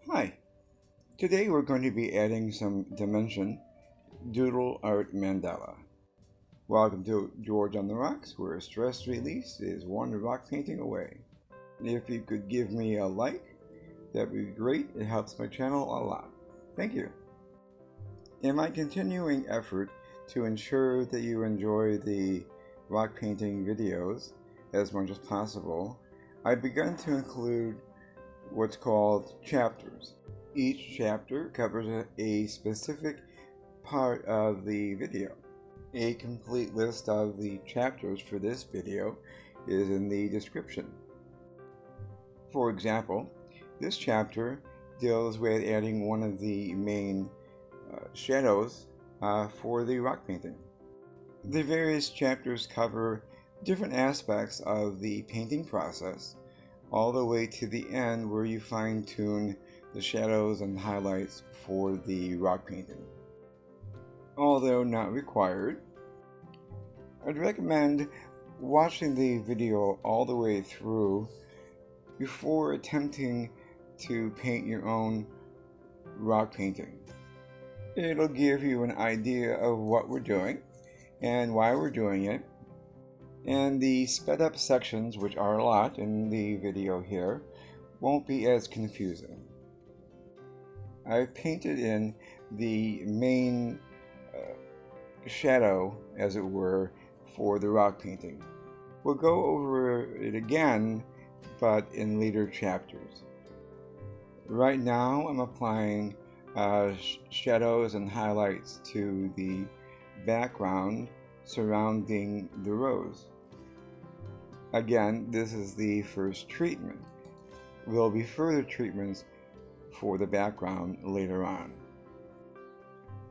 Hi, today we're going to be adding some dimension Doodle Art Mandala. Welcome to George on the Rocks, where stress release is one rock painting away. If you could give me a like, that'd be great. It helps my channel a lot. Thank you. In my continuing effort to ensure that you enjoy the rock painting videos as much as possible, I've begun to include what's called chapters. Each chapter covers a specific part of the video. A complete list of the chapters for this video is in the description. For example, this chapter deals with adding one of the main shadows for the rock painting. The various chapters cover different aspects of the painting process, all the way to the end where you fine-tune the shadows and highlights for the rock painting. Although not required, I'd recommend watching the video all the way through before attempting to paint your own rock painting. It'll give you an idea of what we're doing and why we're doing it, and the sped up sections, which are a lot in the video here, won't be as confusing. I've painted in the main shadow, as it were, for the rock painting. We'll go over it again, but in later chapters. Right now I'm applying shadows and highlights to the background surrounding the rose. Again, this is the first treatment. There will be further treatments for the background later on.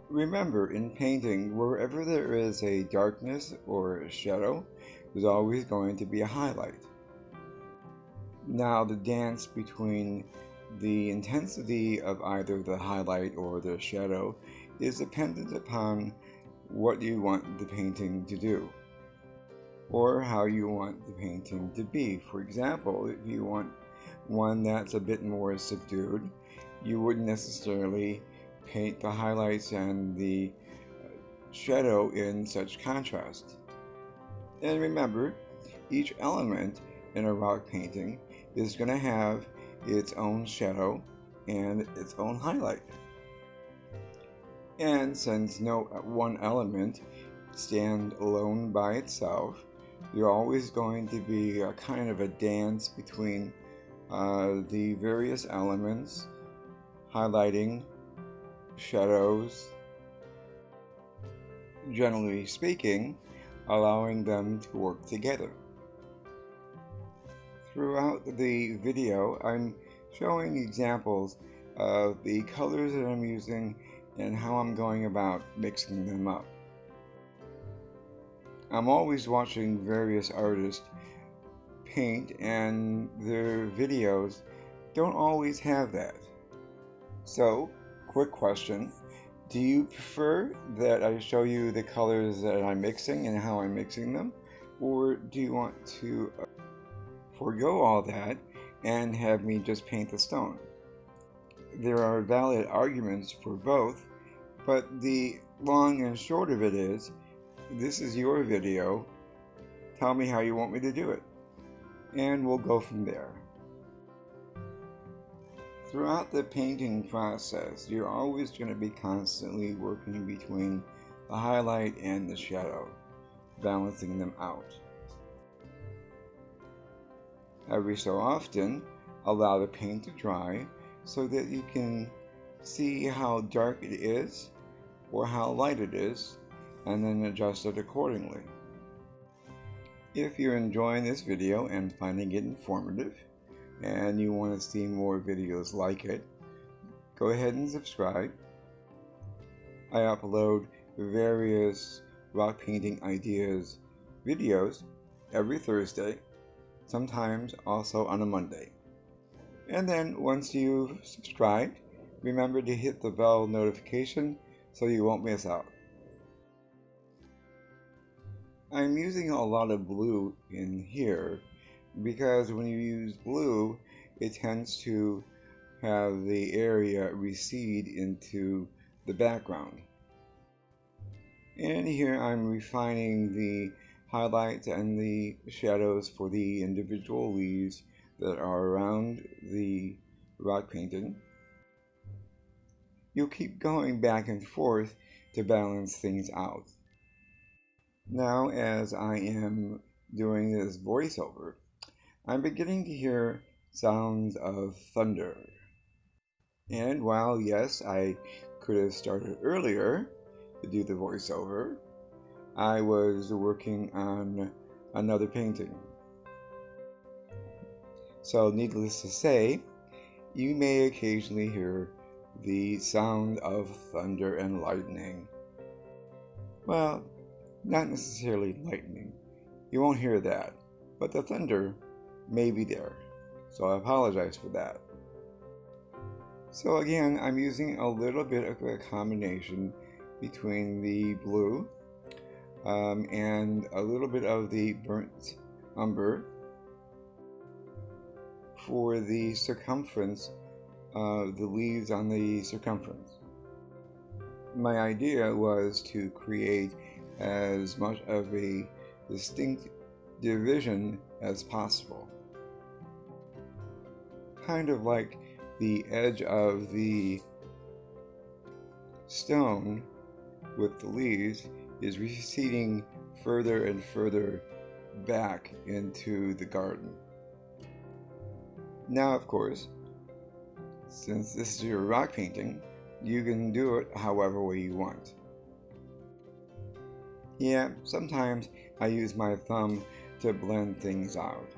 Remember, in painting, wherever there is a darkness or a shadow, there's always going to be a highlight. Now, the dance between the intensity of either the highlight or the shadow is dependent upon what you want the painting to do, or how you want the painting to be. For example, if you want one that's a bit more subdued, you wouldn't necessarily paint the highlights and the shadow in such contrast. And remember, each element in a rock painting is going to have its own shadow and its own highlight. And since no one element stands alone by itself, you're always going to be a kind of a dance between the various elements, highlighting, shadows, generally speaking, allowing them to work together. Throughout the video, I'm showing examples of the colors that I'm using and how I'm going about mixing them up. I'm always watching various artists paint, and their videos don't always have that. So, quick question, do you prefer that I show you the colors that I'm mixing and how I'm mixing them? Or do you want to forego all that and have me just paint the stone? There are valid arguments for both, but the long and short of it is, this is your video, tell me how you want me to do it, and we'll go from there. Throughout the painting process, you're always going to be constantly working between the highlight and the shadow, balancing them out. Every so often, allow the paint to dry so that you can see how dark it is or how light it is, and then adjust it accordingly. If you're enjoying this video and finding it informative, and you want to see more videos like it, go ahead and subscribe. I upload various rock painting ideas videos every Thursday, sometimes also on a Monday. And then once you've subscribed, remember to hit the bell notification so you won't miss out. I'm using a lot of blue in here because when you use blue, it tends to have the area recede into the background. And here I'm refining the highlights and the shadows for the individual leaves that are around the rock painting. You'll keep going back and forth to balance things out. Now, as I am doing this voiceover, I'm beginning to hear sounds of thunder. And while, yes, I could have started earlier to do the voiceover, I was working on another painting. So, needless to say, you may occasionally hear the sound of thunder and lightning. Well, not necessarily lightning. You won't hear that, but the thunder may be there. So I apologize for that. So again, I'm using a little bit of a combination between the blue and a little bit of the burnt umber for the circumference of the leaves on the circumference. My idea was to create as much of a distinct division as possible. Kind of like the edge of the stone with the leaves is receding further and further back into the garden. Now, of course, since this is your rock painting, you can do it however way you want. Yeah, sometimes I use my thumb to blend things out.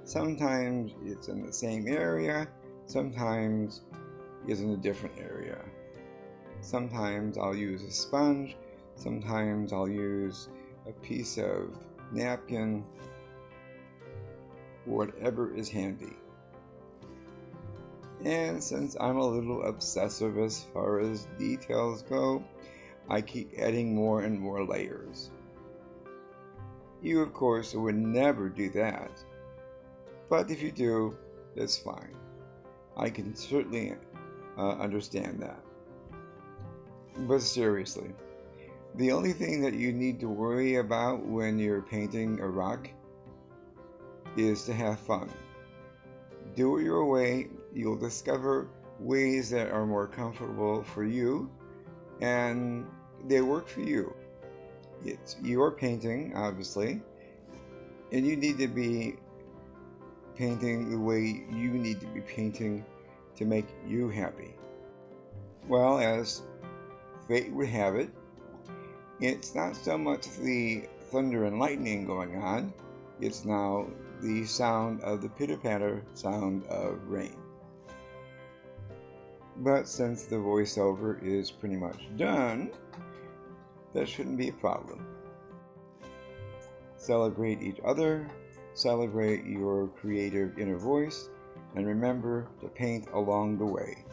Sometimes it's in the same area, sometimes it's in a different area. Sometimes I'll use a sponge, sometimes I'll use a piece of napkin, whatever is handy. And since I'm a little obsessive as far as details go, I keep adding more and more layers. You, of course, would never do that, but if you do, that's fine. I can certainly understand that. But seriously, the only thing that you need to worry about when you're painting a rock is to have fun. Do it your way. You'll discover ways that are more comfortable for you, and they work for you. It's your painting, obviously, and you need to be painting the way you need to be painting to make you happy. Well, as fate would have it, it's not so much the thunder and lightning going on, it's now the sound of the pitter-patter sound of rain. But since the voiceover is pretty much done, that shouldn't be a problem. Celebrate each other, celebrate your creative inner voice, and remember to paint along the way.